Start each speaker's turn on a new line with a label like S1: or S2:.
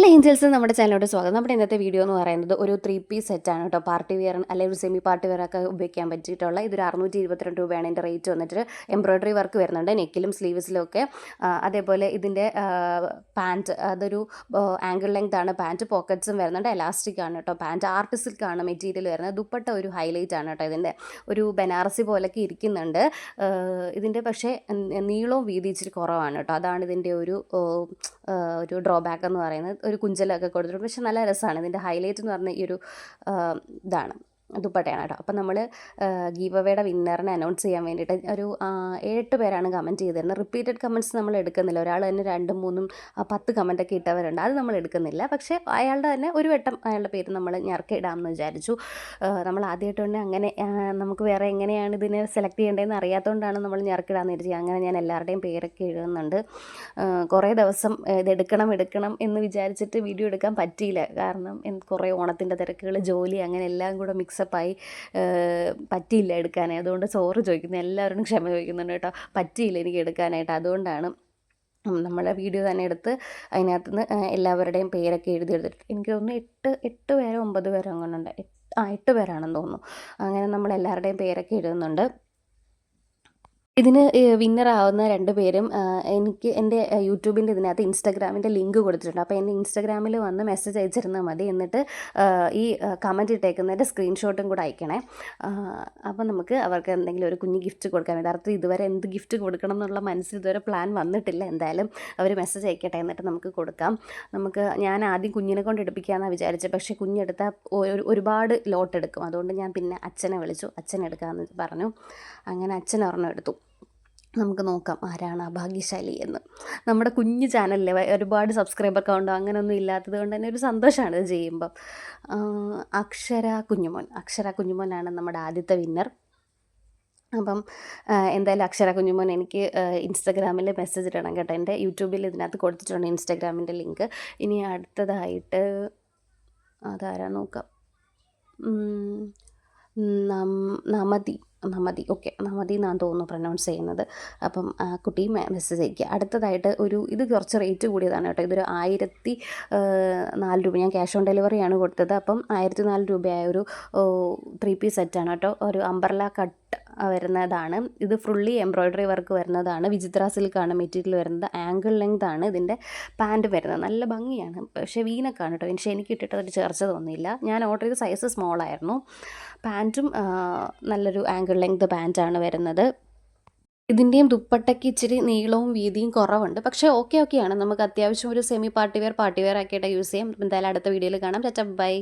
S1: Angeles നമ്മുടെ ചാനലോട് സ്വാഗതം. നമ്മുടെ ഇന്നത്തെ വീഡിയോ എന്ന് പറയുന്നത് ഒരു 3-പീസ് സെറ്റാണ് കേട്ടോ. പാർട്ടി വെയർ അല്ലെങ്കിൽ ഒരു സെമി പാർട്ടി വെയർ ഒക്കെ ഉപയോഗിക്കാൻ പറ്റിയിട്ടുള്ള ഇതൊരു 622 രൂപയാണ് ഇതിൻ്റെ റേറ്റ് വന്നിട്ട്. എംബ്രോയ്ഡറി വർക്ക് വരുന്നുണ്ട് നെക്കിലും സ്ലീവ്സിലും ഒക്കെ. അതേപോലെ ഇതിൻ്റെ പാൻറ്റ് അതൊരു ആംഗിൾ ലെങ്ത് ആണ്. പാൻറ്റ് പോക്കറ്റ്സും വരുന്നുണ്ട്. എലാസ്റ്റിക് ആണ് കേട്ടോ. പാൻറ്റ് ആർട്ട് സിൽക്കാണ് മെറ്റീരിയൽ വരുന്നത്. ദുപ്പട്ട ഒരു ഹൈലൈറ്റ് ആണ് കേട്ടോ. ഇതിൻ്റെ ഒരു ബനാറസി പോലൊക്കെ ഇരിക്കുന്നുണ്ട്. ഇതിൻ്റെ പക്ഷേ നീളവും വീതി ഇച്ചിരി കുറവാണ് കേട്ടോ. അതാണ് ഇതിൻ്റെ ഒരു ഡ്രോബാക്ക് എന്ന് പറയുന്നത്. ഒരു കുഞ്ചലൊക്കെ കൊടുത്തിട്ടുണ്ട്. പക്ഷെ നല്ല രസമാണ്. ഇതിൻ്റെ ഹൈലൈറ്റ് എന്ന് പറഞ്ഞ ഈ ഒരു ഇതാണ് ദുപ്പട്ടയാണ് കേട്ടോ. അപ്പം നമ്മൾ ഗീവ് അവേയുടെ വിന്നറിനെ അനൗൺസ് ചെയ്യാൻ വേണ്ടിയിട്ട് ഒരു 7 പേരാണ് കമൻറ്റ് ചെയ്തിരുന്നത്. റിപ്പീറ്റഡ് കമൻറ്റ്സ് നമ്മൾ എടുക്കുന്നില്ല. ഒരാൾ തന്നെ 2, 3, 10 കമൻറ്റൊക്കെ ഇട്ടവരുണ്ട്. അത് നമ്മൾ എടുക്കുന്നില്ല. പക്ഷേ അയാളുടെ തന്നെ ഒരു വട്ടം അയാളുടെ പേര് നമ്മൾ ഞെറുക്കിടാമെന്ന് വിചാരിച്ചു. നമ്മൾ ആദ്യമായിട്ട് തന്നെ അങ്ങനെ നമുക്ക് വേറെ എങ്ങനെയാണ് ഇതിനെ സെലക്ട് ചെയ്യേണ്ടതെന്ന് അറിയാത്തതുകൊണ്ടാണ് നമ്മൾ ഞെറുക്കിടാമെന്ന് വിചാരിച്ചത്. അങ്ങനെ ഞാൻ എല്ലാവരുടെയും പേരൊക്കെ എഴുതുന്നുണ്ട്. കുറേ ദിവസം ഇതെടുക്കണം എന്ന് വിചാരിച്ചിട്ട് വീഡിയോ എടുക്കാൻ പറ്റിയില്ല. കാരണം കുറേ ഓണത്തിൻ്റെ തിരക്കുകൾ, ജോലി, അങ്ങനെ എല്ലാം കൂടെ മിക്സപ്പായി പറ്റിയില്ല എടുക്കാനായി. അതുകൊണ്ട് സോറി ചോദിക്കുന്നു, എല്ലാവരോടും ക്ഷമ ചോദിക്കുന്നുണ്ട് കേട്ടോ. പറ്റിയില്ല എനിക്ക് എടുക്കാനായിട്ട്. അതുകൊണ്ടാണ് നമ്മളെ വീഡിയോ തന്നെ എടുത്ത് അതിനകത്ത് നിന്ന് എല്ലാവരുടെയും പേരൊക്കെ എഴുതിയെടുത്തിട്ട് എനിക്ക് തോന്നുന്നു 8 പേരോ 9 പേരോ അങ്ങനെ ഉണ്ട്. 8 പേരാണെന്ന് തോന്നുന്നു. അങ്ങനെ നമ്മൾ എല്ലാവരുടെയും പേരൊക്കെ എഴുതുന്നുണ്ട്. ഇതിന് വിന്നറാവുന്ന 2 പേരും എനിക്ക് എൻ്റെ യൂട്യൂബിൻ്റെ ഇതിനകത്ത് ഇൻസ്റ്റാഗ്രാമിൻ്റെ ലിങ്ക് കൊടുത്തിട്ടുണ്ട്. അപ്പോൾ എൻ്റെ ഇൻസ്റ്റാഗ്രാമിൽ വന്ന് മെസ്സേജ് അയച്ചിരുന്നാൽ മതി. എന്നിട്ട് ഈ കമൻറ്റ് ഇട്ടേക്കുന്നതിൻ്റെ സ്ക്രീൻഷോട്ടും കൂടെ അയക്കണേ. അപ്പോൾ നമുക്ക് അവർക്ക് എന്തെങ്കിലും ഒരു കുഞ്ഞ് ഗിഫ്റ്റ് കൊടുക്കാൻ വേണ്ടി. അർത്ഥം ഇതുവരെ എന്ത് ഗിഫ്റ്റ് കൊടുക്കണം എന്നുള്ള മനസ്സിൽ ഇതുവരെ പ്ലാൻ വന്നിട്ടില്ല. എന്തായാലും അവർ മെസ്സേജ് അയക്കട്ടെ, എന്നിട്ട് നമുക്ക് കൊടുക്കാം. ഞാൻ ആദ്യം കുഞ്ഞിനെ കൊണ്ട് എടുപ്പിക്കാമെന്നാണ് വിചാരിച്ചത്. പക്ഷേ കുഞ്ഞെടുത്താൽ ഒരുപാട് ലോട്ട് എടുക്കും. അതുകൊണ്ട് ഞാൻ പിന്നെ അച്ഛനെ വിളിച്ചു. അച്ഛൻ എടുക്കാമെന്ന് പറഞ്ഞു. അങ്ങനെ അച്ഛൻ ഒരെണ്ണം എടുത്തു. നമുക്ക് നോക്കാം ആരാണ് ആ ഭാഗ്യശാലി എന്ന്. നമ്മുടെ കുഞ്ഞു ചാനലിലെ ഒരുപാട് സബ്സ്ക്രൈബർ കൗണ്ടോ അങ്ങനെയൊന്നും ഇല്ലാത്തത് കൊണ്ട് തന്നെ ഒരു സന്തോഷമാണ് ഇത് ചെയ്യുമ്പം. അക്ഷര കുഞ്ഞുമോനാണ് നമ്മുടെ ആദ്യത്തെ വിന്നർ. അപ്പം എന്തായാലും അക്ഷര കുഞ്ഞുമോൻ എനിക്ക് ഇൻസ്റ്റാഗ്രാമിൽ മെസ്സേജ് ഇടണം കേട്ടോ. എൻ്റെ യൂട്യൂബിൽ ഇതിനകത്ത് കൊടുത്തിട്ടുണ്ട് ഇൻസ്റ്റാഗ്രാമിൻ്റെ ലിങ്ക്. ഇനി അടുത്തതായിട്ട് അതാരാ നോക്കാം. നമതി ഓക്കെ, നമതി എന്നാണ് തോന്നുന്നു പ്രൊനൗൺസ് ചെയ്യുന്നത്. അപ്പം കുട്ടി മെസ്സേജ് അയക്കുക. അടുത്തതായിട്ട് ഇത് കുറച്ച് റേറ്റ് കൂടിയതാണ് കേട്ടോ. ഇതൊരു 1004 രൂപ. ഞാൻ ക്യാഷ് ഓൺ ഡെലിവറിയാണ് കൊടുത്തത്. അപ്പം 1004 രൂപയായ ഒരു 3-പീസ് സെറ്റാണ് കേട്ടോ. ഒരു അംബ്രല കട്ട് വരുന്നതാണ്. ഇത് ഫുള്ളി എംബ്രോയ്ഡറി വർക്ക് വരുന്നതാണ്. വിചിത്ര സിൽക്കാണ് മെറ്റീരിയൽ വരുന്നത്. ആംഗിൾ ലെങ്ത് ആണ് ഇതിൻ്റെ പാൻറ്റ് വരുന്നത്. നല്ല ഭംഗിയാണ്. പക്ഷേ വീനക്കാണ് കേട്ടോ. പക്ഷേ എനിക്ക് ഇട്ടിട്ട് ഒരു ചേർച്ച തോന്നിയില്ല. ഞാൻ ഓർഡർ ചെയ്ത സൈസ് സ്മോൾ ആയിരുന്നു. പാൻറ്റും നല്ലൊരു ആംഗിൾ ലെങ്ത് പാൻറ്റാണ് വരുന്നത്. ഇതിൻ്റെയും ദുപ്പട്ടയ്ക്ക് ഇച്ചിരി നീളവും വീതിയും കുറവുണ്ട്. പക്ഷേ ഓക്കെയാണ്. നമുക്ക് അത്യാവശ്യം ഒരു സെമി പാർട്ടി വെയർ ആക്കിയിട്ട് യൂസ് ചെയ്യാം. എന്തായാലും അടുത്ത വീഡിയോയിൽ കാണാം. ബൈ.